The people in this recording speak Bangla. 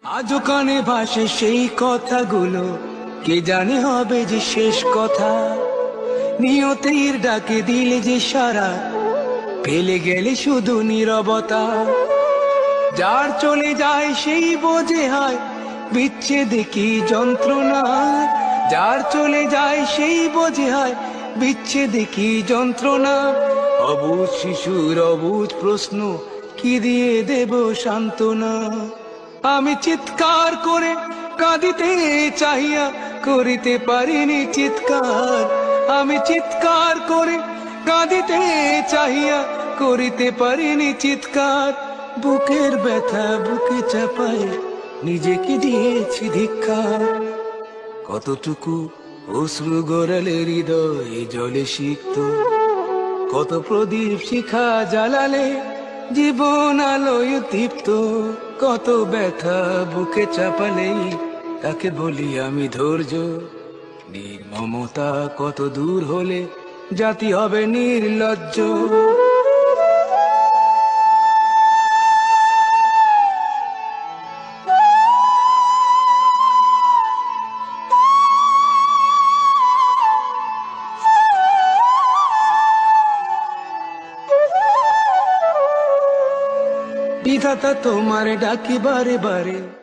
আজও কানে ভাসে সেই কথাগুলো, কে জানে হবে যে শেষ কথা। নিয়তির ডাকে দিলে যে সারা, ফেলে গেলে শুধু নীরবতা। যার চলে যায় সেই বোঝে হয় বিচ্ছেদে কি যন্ত্রণা। যার চলে যায় সেই বোঝে হয় বিচ্ছেদে কি যন্ত্রণা। অবুঝ শিশুর অবুঝ প্রশ্ন, কি দিয়ে দেব সান্ত্বনা। আমি চিৎকার করে কাঁদিতে চাহিয়া করিতে পারিনি চিৎকার। আমি চিৎকার করে কাঁদিতে চাহিয়া করিতে পারিনি চিৎকার। বুকের ব্যথা বুকে চাপায় নিজেকে দিয়েছি ধিক্কার। কতটুকু অশ্রু গড়ালে হৃদয়ে জলে সিক্ত, কত প্রদীপ শিখা জ্বালালে জীবন আলোয় দীপ্ত। কত ব্যথা বুকে চাপালেই তাকে বলি আমি ধৈর্য। নির্মমতা কত দূর হলে জাতি হবে নির্লজ্জ। বিধাতা তোমার ডাকি বারে বারে।